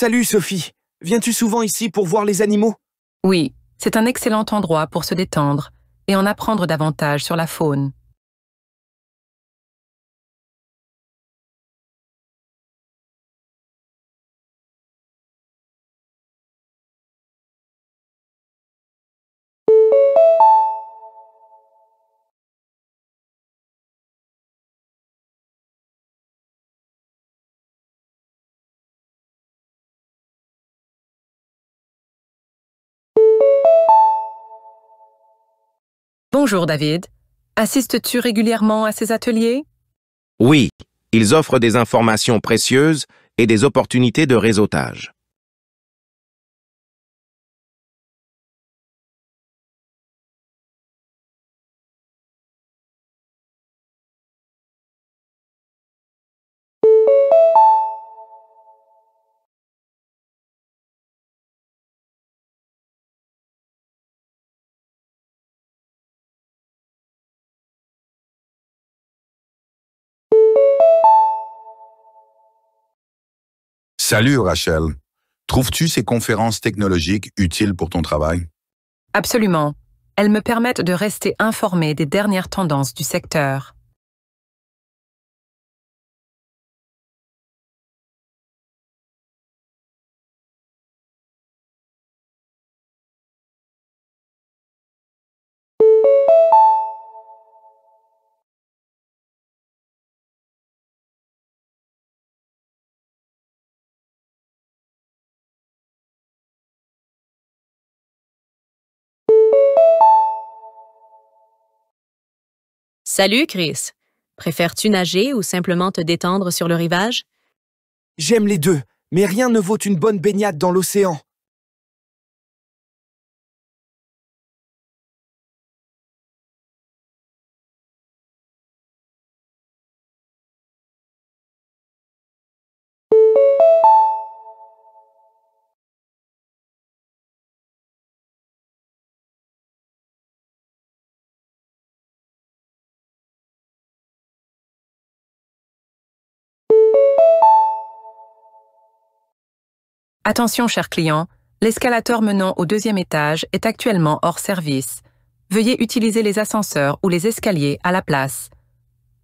Salut Sophie, viens-tu souvent ici pour voir les animaux? Oui, c'est un excellent endroit pour se détendre et en apprendre davantage sur la faune. Bonjour David, assistes-tu régulièrement à ces ateliers? Oui, ils offrent des informations précieuses et des opportunités de réseautage. Salut Rachel. Trouves-tu ces conférences technologiques utiles pour ton travail? Absolument. Elles me permettent de rester informée des dernières tendances du secteur. Salut Chris. Préfères-tu nager ou simplement te détendre sur le rivage? J'aime les deux, mais rien ne vaut une bonne baignade dans l'océan. Attention, cher client, l'escalator menant au deuxième étage est actuellement hors service. Veuillez utiliser les ascenseurs ou les escaliers à la place.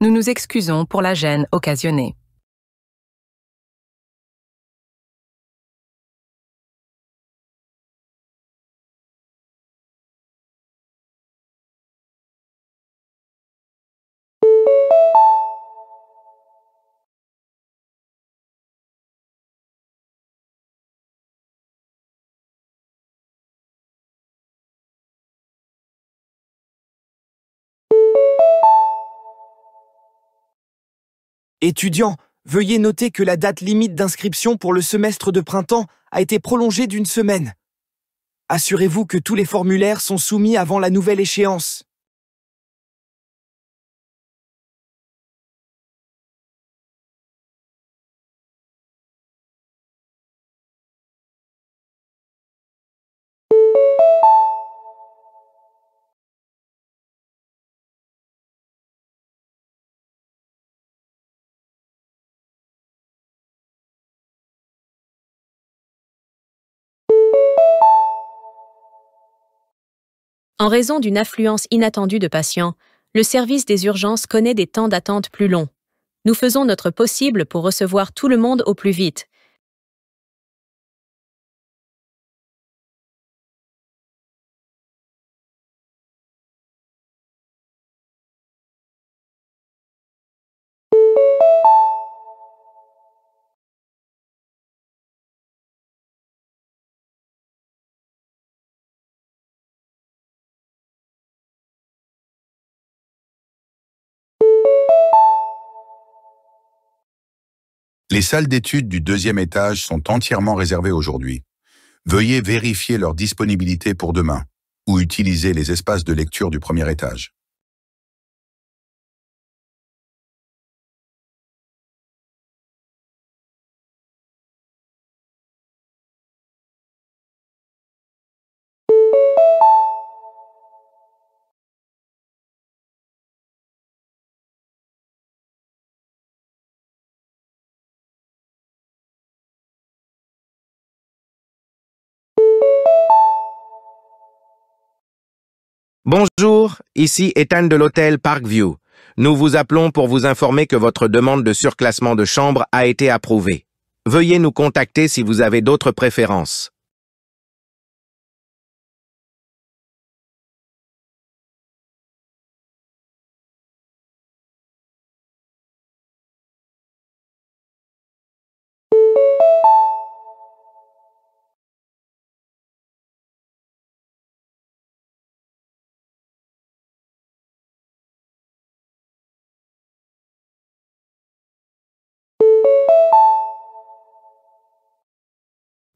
Nous nous excusons pour la gêne occasionnée. Étudiants, veuillez noter que la date limite d'inscription pour le semestre de printemps a été prolongée d'une semaine. Assurez-vous que tous les formulaires sont soumis avant la nouvelle échéance. En raison d'une affluence inattendue de patients, le service des urgences connaît des temps d'attente plus longs. Nous faisons notre possible pour recevoir tout le monde au plus vite, Les salles d'études du deuxième étage sont entièrement réservées aujourd'hui. Veuillez vérifier leur disponibilité pour demain ou utiliser les espaces de lecture du premier étage. Bonjour, ici Ethan de l'hôtel Parkview. Nous vous appelons pour vous informer que votre demande de surclassement de chambre a été approuvée. Veuillez nous contacter si vous avez d'autres préférences.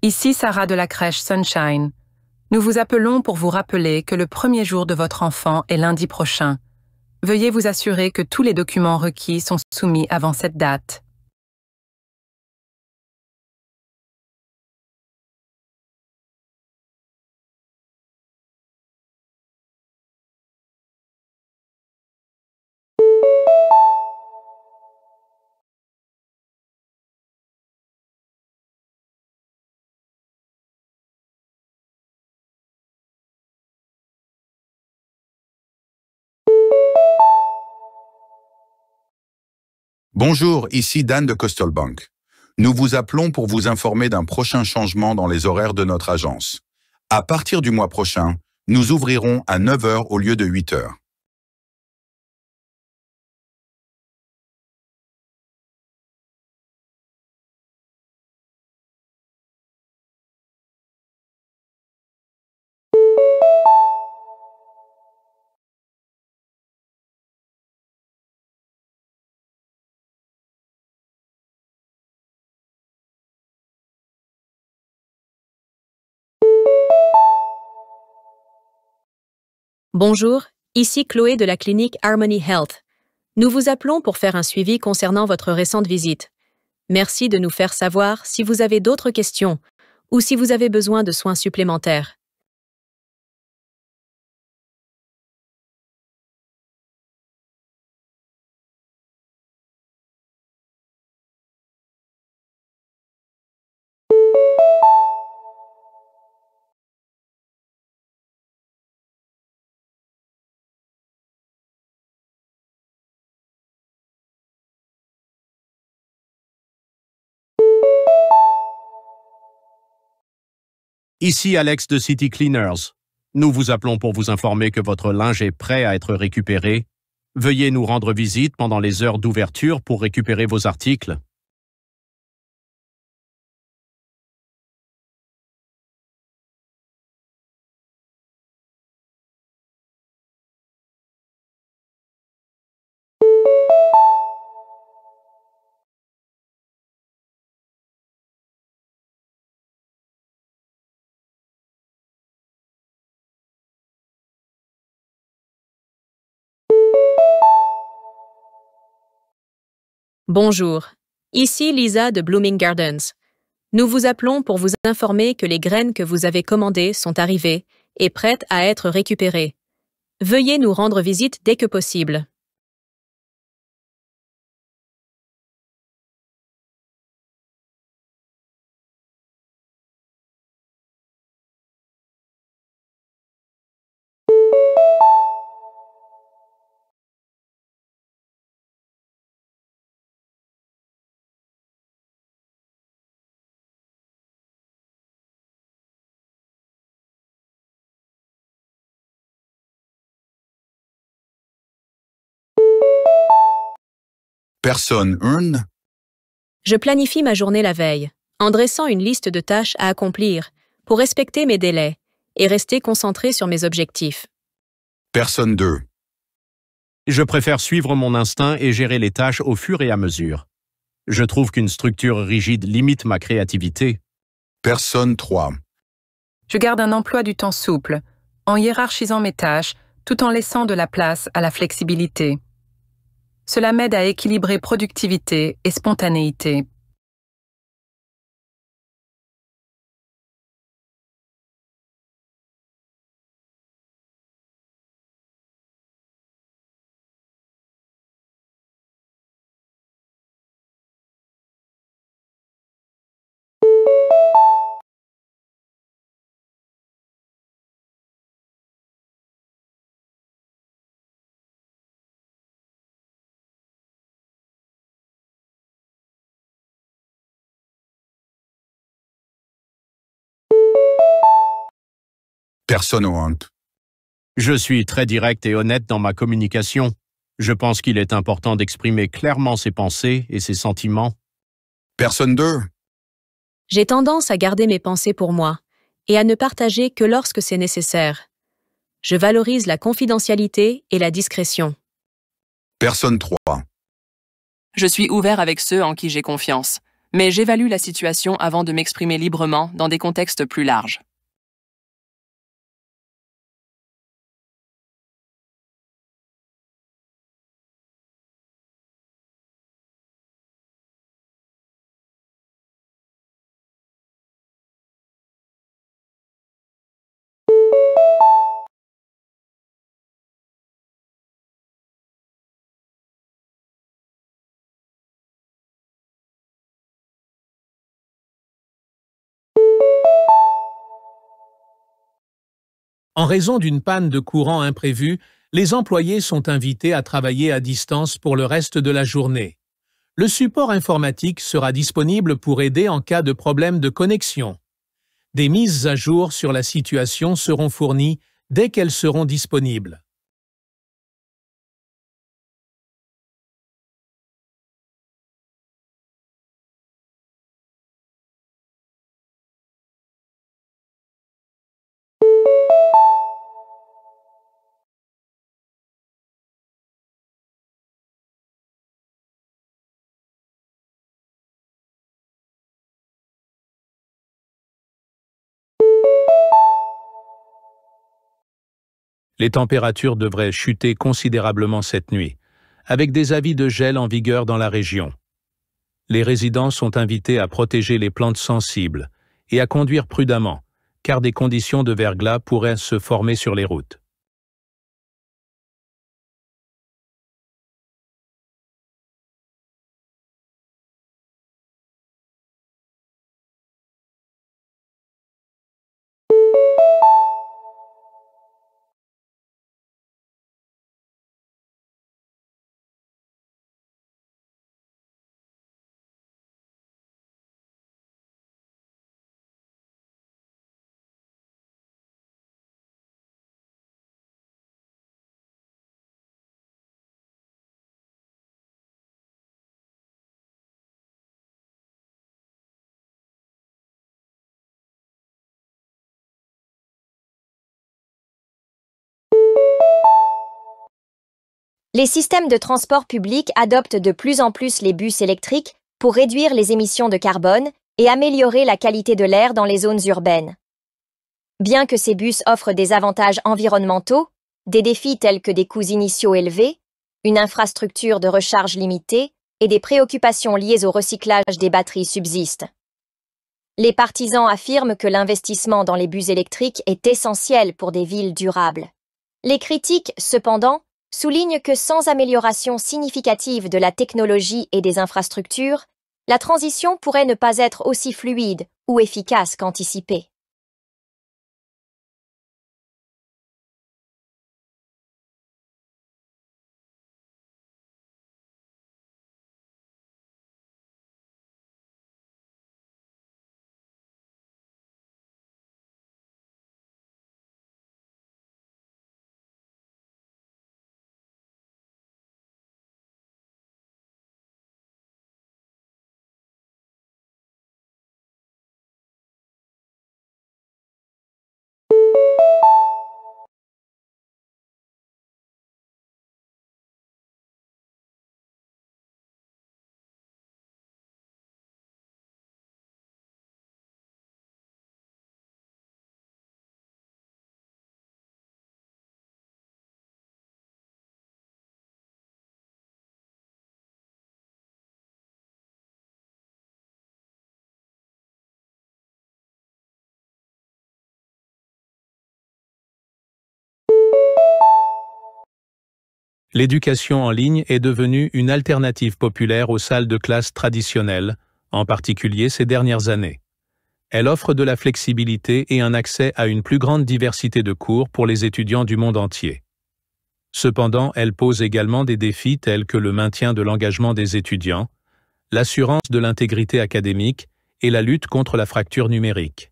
Ici Sarah de la crèche Sunshine. Nous vous appelons pour vous rappeler que le premier jour de votre enfant est lundi prochain. Veuillez vous assurer que tous les documents requis sont soumis avant cette date. Bonjour, ici Dan de Coastal Bank. Nous vous appelons pour vous informer d'un prochain changement dans les horaires de notre agence. À partir du mois prochain, nous ouvrirons à 9 h au lieu de 8 h. Bonjour, ici Chloé de la clinique Harmony Health. Nous vous appelons pour faire un suivi concernant votre récente visite. Merci de nous faire savoir si vous avez d'autres questions ou si vous avez besoin de soins supplémentaires. Ici Alex de City Cleaners. Nous vous appelons pour vous informer que votre linge est prêt à être récupéré. Veuillez nous rendre visite pendant les heures d'ouverture pour récupérer vos articles. Bonjour, ici Lisa de Blooming Gardens. Nous vous appelons pour vous informer que les graines que vous avez commandées sont arrivées et prêtes à être récupérées. Veuillez nous rendre visite dès que possible. Personne Earn? Je planifie ma journée la veille, en dressant une liste de tâches à accomplir pour respecter mes délais et rester concentré sur mes objectifs. Personne 2. Je préfère suivre mon instinct et gérer les tâches au fur et à mesure. Je trouve qu'une structure rigide limite ma créativité. Personne 3. Je garde un emploi du temps souple, en hiérarchisant mes tâches, tout en laissant de la place à la flexibilité. Cela m'aide à équilibrer productivité et spontanéité. Personne honte. Je suis très direct et honnête dans ma communication. Je pense qu'il est important d'exprimer clairement ses pensées et ses sentiments. Personne 2. J'ai tendance à garder mes pensées pour moi et à ne partager que lorsque c'est nécessaire. Je valorise la confidentialité et la discrétion. Personne 3. Je suis ouvert avec ceux en qui j'ai confiance, mais j'évalue la situation avant de m'exprimer librement dans des contextes plus larges. En raison d'une panne de courant imprévue, les employés sont invités à travailler à distance pour le reste de la journée. Le support informatique sera disponible pour aider en cas de problème de connexion. Des mises à jour sur la situation seront fournies dès qu'elles seront disponibles. Les températures devraient chuter considérablement cette nuit, avec des avis de gel en vigueur dans la région. Les résidents sont invités à protéger les plantes sensibles et à conduire prudemment, car des conditions de verglas pourraient se former sur les routes. Les systèmes de transport public adoptent de plus en plus les bus électriques pour réduire les émissions de carbone et améliorer la qualité de l'air dans les zones urbaines. Bien que ces bus offrent des avantages environnementaux, des défis tels que des coûts initiaux élevés, une infrastructure de recharge limitée et des préoccupations liées au recyclage des batteries subsistent. Les partisans affirment que l'investissement dans les bus électriques est essentiel pour des villes durables. Les critiques, cependant, soulignent que sans amélioration significative de la technologie et des infrastructures, la transition pourrait ne pas être aussi fluide ou efficace qu'anticipée. L'éducation en ligne est devenue une alternative populaire aux salles de classe traditionnelles, en particulier ces dernières années. Elle offre de la flexibilité et un accès à une plus grande diversité de cours pour les étudiants du monde entier. Cependant, elle pose également des défis tels que le maintien de l'engagement des étudiants, l'assurance de l'intégrité académique et la lutte contre la fracture numérique.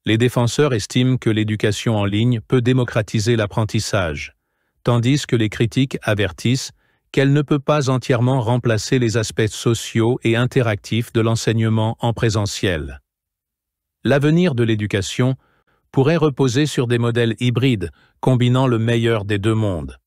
Les défenseurs estiment que l'éducation en ligne peut démocratiser l'apprentissage, tandis que les critiques avertissent qu'elle ne peut pas entièrement remplacer les aspects sociaux et interactifs de l'enseignement en présentiel. L'avenir de l'éducation pourrait reposer sur des modèles hybrides, combinant le meilleur des deux mondes.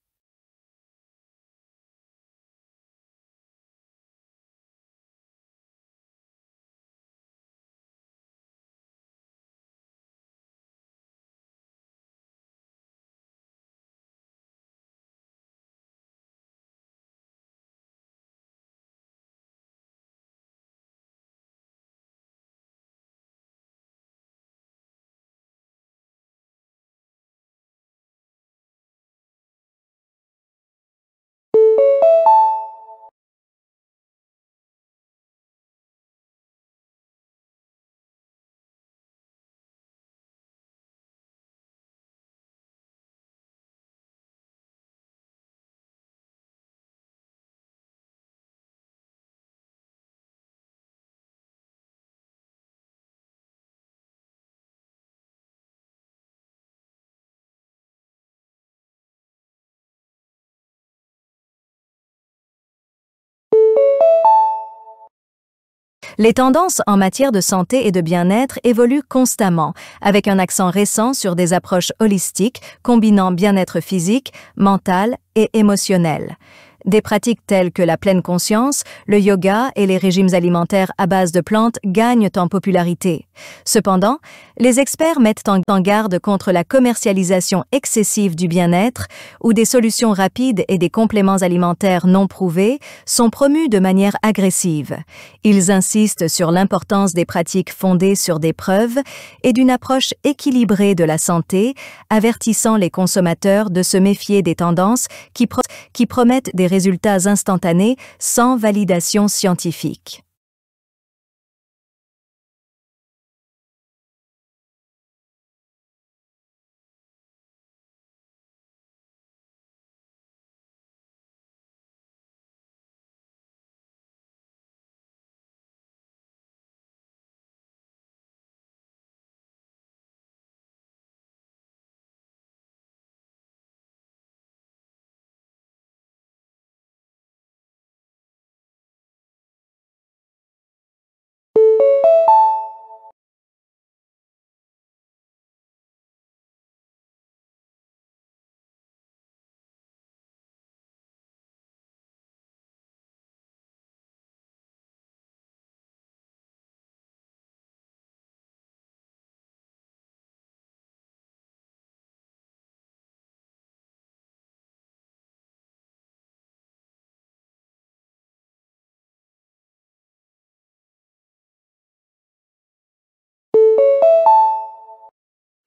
Les tendances en matière de santé et de bien-être évoluent constamment, avec un accent récent sur des approches holistiques combinant bien-être physique, mental et émotionnel. Des pratiques telles que la pleine conscience, le yoga et les régimes alimentaires à base de plantes gagnent en popularité. Cependant, les experts mettent en garde contre la commercialisation excessive du bien-être, où des solutions rapides et des compléments alimentaires non prouvés sont promus de manière agressive. Ils insistent sur l'importance des pratiques fondées sur des preuves et d'une approche équilibrée de la santé, avertissant les consommateurs de se méfier des tendances qui promettent des résultats instantanés sans validation scientifique.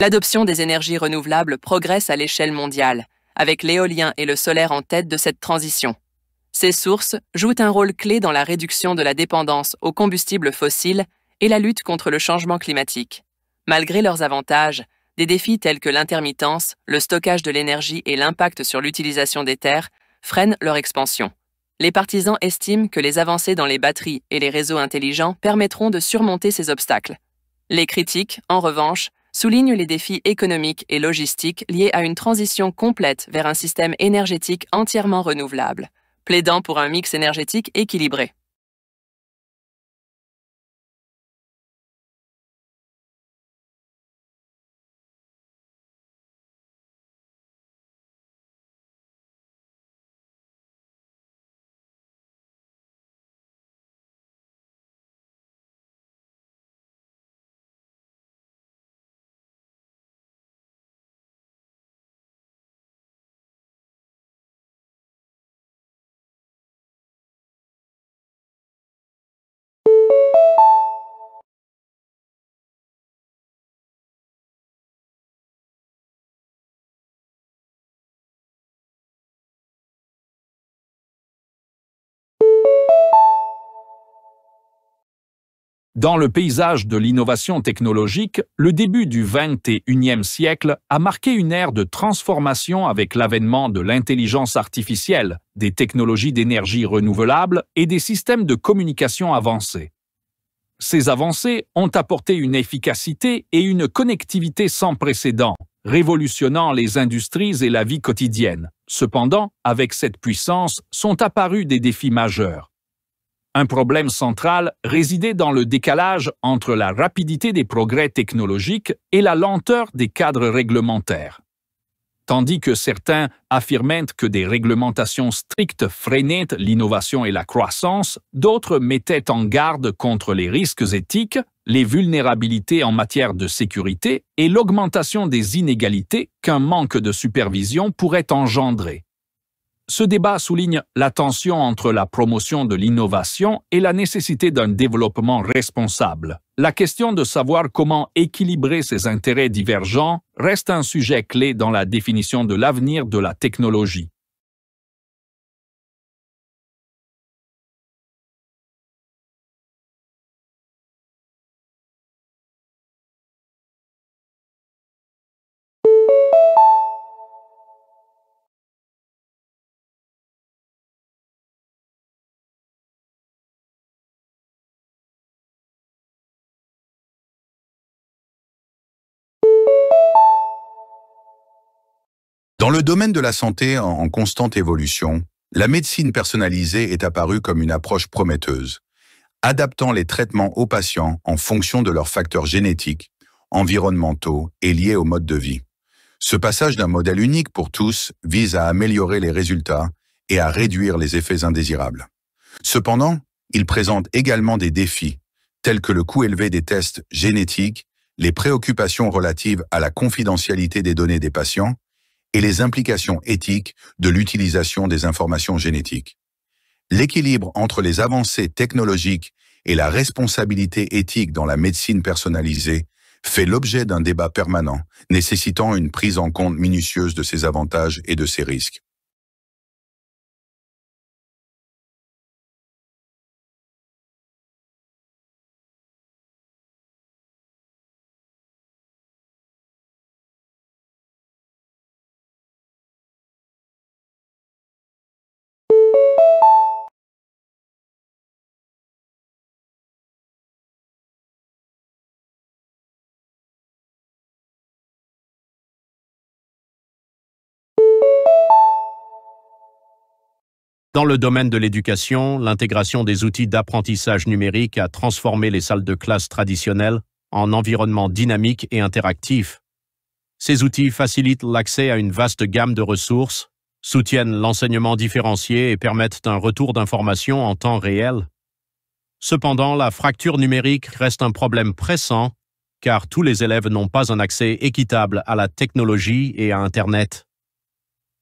L'adoption des énergies renouvelables progresse à l'échelle mondiale, avec l'éolien et le solaire en tête de cette transition. Ces sources jouent un rôle clé dans la réduction de la dépendance aux combustibles fossiles et la lutte contre le changement climatique. Malgré leurs avantages, des défis tels que l'intermittence, le stockage de l'énergie et l'impact sur l'utilisation des terres freinent leur expansion. Les partisans estiment que les avancées dans les batteries et les réseaux intelligents permettront de surmonter ces obstacles. Les critiques, en revanche, souligne les défis économiques et logistiques liés à une transition complète vers un système énergétique entièrement renouvelable, plaidant pour un mix énergétique équilibré. Dans le paysage de l'innovation technologique, le début du XXIe siècle a marqué une ère de transformation avec l'avènement de l'intelligence artificielle, des technologies d'énergie renouvelable et des systèmes de communication avancés. Ces avancées ont apporté une efficacité et une connectivité sans précédent, révolutionnant les industries et la vie quotidienne. Cependant, avec cette puissance, sont apparus des défis majeurs. Un problème central résidait dans le décalage entre la rapidité des progrès technologiques et la lenteur des cadres réglementaires. Tandis que certains affirmaient que des réglementations strictes freinaient l'innovation et la croissance, d'autres mettaient en garde contre les risques éthiques, les vulnérabilités en matière de sécurité et l'augmentation des inégalités qu'un manque de supervision pourrait engendrer. Ce débat souligne la tension entre la promotion de l'innovation et la nécessité d'un développement responsable. La question de savoir comment équilibrer ces intérêts divergents reste un sujet clé dans la définition de l'avenir de la technologie. Dans le domaine de la santé en constante évolution, la médecine personnalisée est apparue comme une approche prometteuse, adaptant les traitements aux patients en fonction de leurs facteurs génétiques, environnementaux et liés au mode de vie. Ce passage d'un modèle unique pour tous vise à améliorer les résultats et à réduire les effets indésirables. Cependant, il présente également des défis, tels que le coût élevé des tests génétiques, les préoccupations relatives à la confidentialité des données des patients et les implications éthiques de l'utilisation des informations génétiques. L'équilibre entre les avancées technologiques et la responsabilité éthique dans la médecine personnalisée fait l'objet d'un débat permanent, nécessitant une prise en compte minutieuse de ses avantages et de ses risques. Dans le domaine de l'éducation, l'intégration des outils d'apprentissage numérique a transformé les salles de classe traditionnelles en environnements dynamiques et interactifs. Ces outils facilitent l'accès à une vaste gamme de ressources, soutiennent l'enseignement différencié et permettent un retour d'informations en temps réel. Cependant, la fracture numérique reste un problème pressant, car tous les élèves n'ont pas un accès équitable à la technologie et à Internet.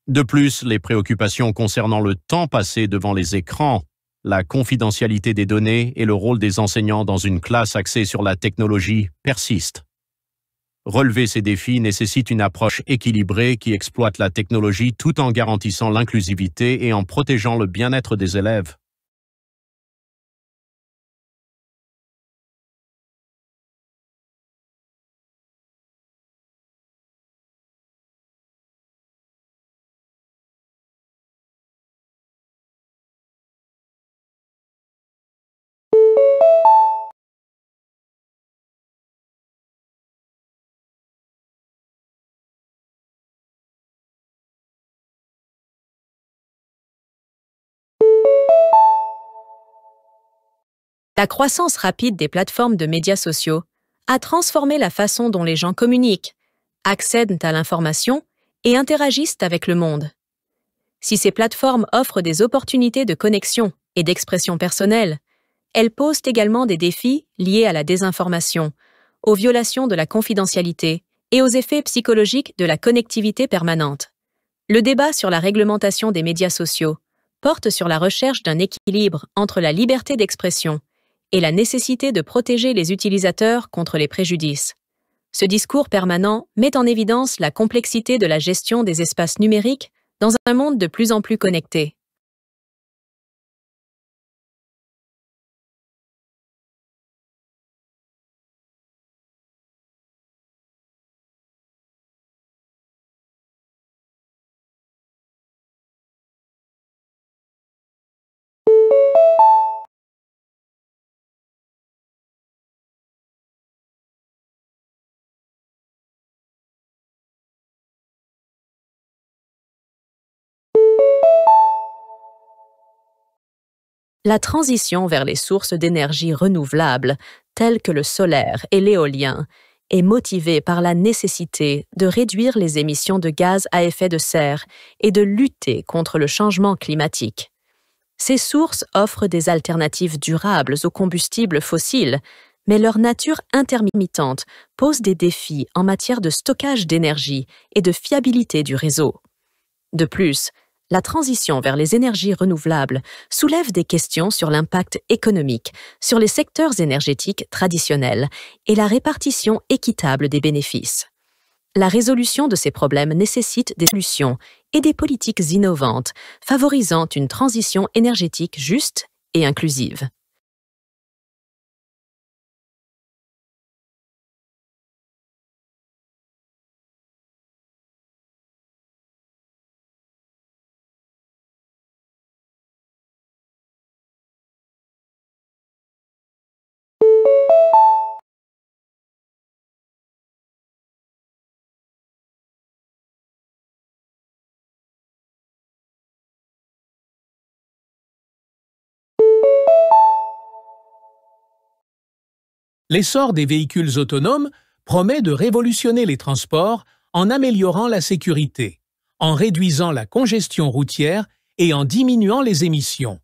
De plus, les préoccupations concernant le temps passé devant les écrans, la confidentialité des données et le rôle des enseignants dans une classe axée sur la technologie persistent. Relever ces défis nécessite une approche équilibrée qui exploite la technologie tout en garantissant l'inclusivité et en protégeant le bien-être des élèves. La croissance rapide des plateformes de médias sociaux a transformé la façon dont les gens communiquent, accèdent à l'information et interagissent avec le monde. Si ces plateformes offrent des opportunités de connexion et d'expression personnelle, elles posent également des défis liés à la désinformation, aux violations de la confidentialité et aux effets psychologiques de la connectivité permanente. Le débat sur la réglementation des médias sociaux porte sur la recherche d'un équilibre entre la liberté d'expression et la nécessité de protéger les utilisateurs contre les préjudices. Ce discours permanent met en évidence la complexité de la gestion des espaces numériques dans un monde de plus en plus connecté. La transition vers les sources d'énergie renouvelables, telles que le solaire et l'éolien, est motivée par la nécessité de réduire les émissions de gaz à effet de serre et de lutter contre le changement climatique. Ces sources offrent des alternatives durables aux combustibles fossiles, mais leur nature intermittente pose des défis en matière de stockage d'énergie et de fiabilité du réseau. De plus, la transition vers les énergies renouvelables soulève des questions sur l'impact économique, sur les secteurs énergétiques traditionnels et la répartition équitable des bénéfices. La résolution de ces problèmes nécessite des solutions et des politiques innovantes, favorisant une transition énergétique juste et inclusive. L'essor des véhicules autonomes promet de révolutionner les transports en améliorant la sécurité, en réduisant la congestion routière et en diminuant les émissions.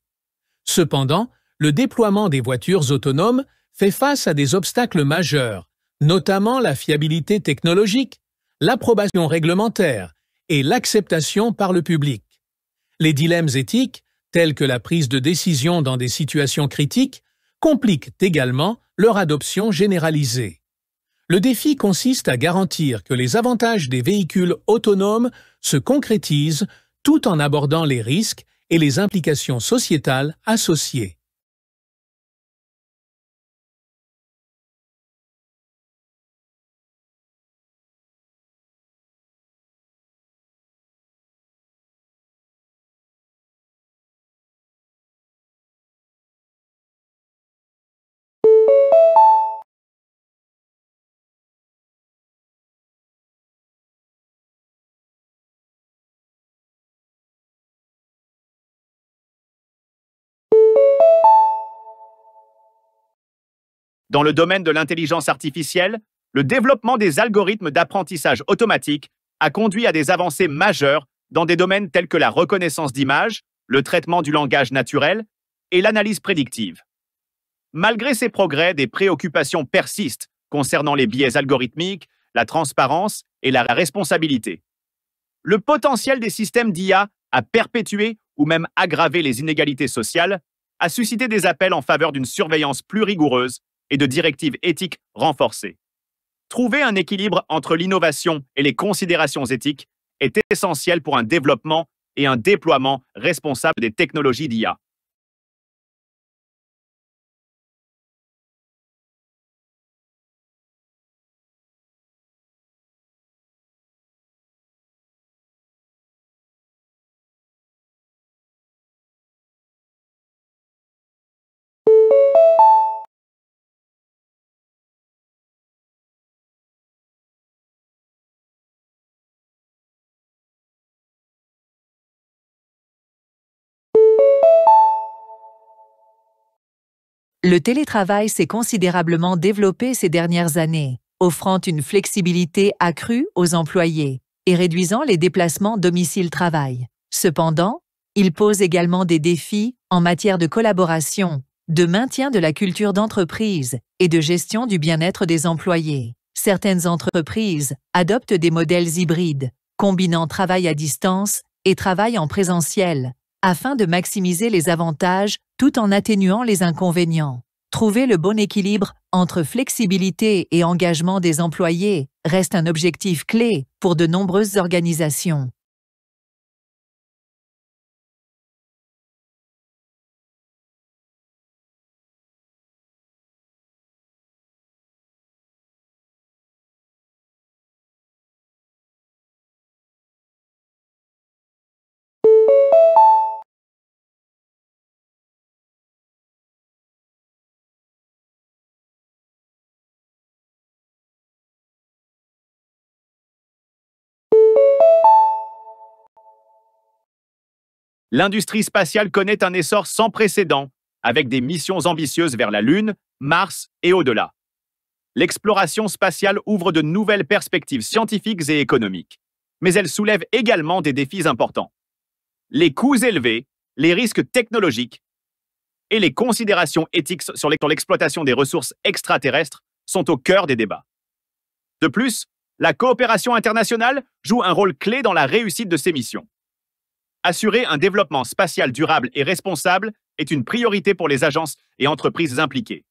Cependant, le déploiement des voitures autonomes fait face à des obstacles majeurs, notamment la fiabilité technologique, l'approbation réglementaire et l'acceptation par le public. Les dilemmes éthiques, tels que la prise de décision dans des situations critiques, compliquent également leur adoption généralisée. Le défi consiste à garantir que les avantages des véhicules autonomes se concrétisent tout en abordant les risques et les implications sociétales associées. Dans le domaine de l'intelligence artificielle, le développement des algorithmes d'apprentissage automatique a conduit à des avancées majeures dans des domaines tels que la reconnaissance d'images, le traitement du langage naturel et l'analyse prédictive. Malgré ces progrès, des préoccupations persistent concernant les biais algorithmiques, la transparence et la responsabilité. Le potentiel des systèmes d'IA à perpétuer ou même aggraver les inégalités sociales a suscité des appels en faveur d'une surveillance plus rigoureuse et de directives éthiques renforcées. Trouver un équilibre entre l'innovation et les considérations éthiques est essentiel pour un développement et un déploiement responsable des technologies d'IA. Le télétravail s'est considérablement développé ces dernières années, offrant une flexibilité accrue aux employés et réduisant les déplacements domicile-travail. Cependant, il pose également des défis en matière de collaboration, de maintien de la culture d'entreprise et de gestion du bien-être des employés. Certaines entreprises adoptent des modèles hybrides, combinant travail à distance et travail en présentiel, afin de maximiser les avantages tout en atténuant les inconvénients. Trouver le bon équilibre entre flexibilité et engagement des employés reste un objectif clé pour de nombreuses organisations. L'industrie spatiale connaît un essor sans précédent avec des missions ambitieuses vers la Lune, Mars et au-delà. L'exploration spatiale ouvre de nouvelles perspectives scientifiques et économiques, mais elle soulève également des défis importants. Les coûts élevés, les risques technologiques et les considérations éthiques sur l'exploitation des ressources extraterrestres sont au cœur des débats. De plus, la coopération internationale joue un rôle clé dans la réussite de ces missions. Assurer un développement spatial durable et responsable est une priorité pour les agences et entreprises impliquées.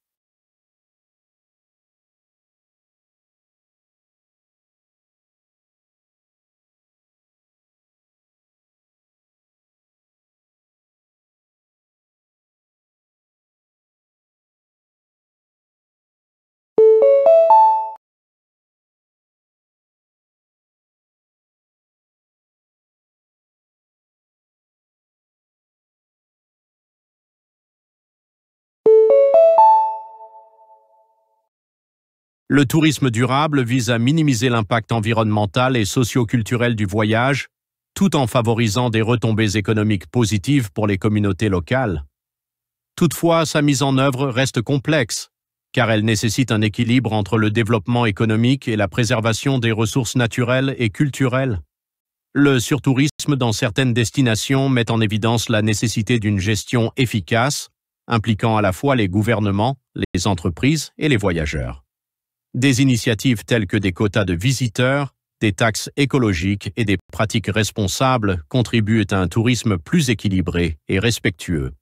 Le tourisme durable vise à minimiser l'impact environnemental et socio-culturel du voyage, tout en favorisant des retombées économiques positives pour les communautés locales. Toutefois, sa mise en œuvre reste complexe, car elle nécessite un équilibre entre le développement économique et la préservation des ressources naturelles et culturelles. Le surtourisme dans certaines destinations met en évidence la nécessité d'une gestion efficace, impliquant à la fois les gouvernements, les entreprises et les voyageurs. Des initiatives telles que des quotas de visiteurs, des taxes écologiques et des pratiques responsables contribuent à un tourisme plus équilibré et respectueux.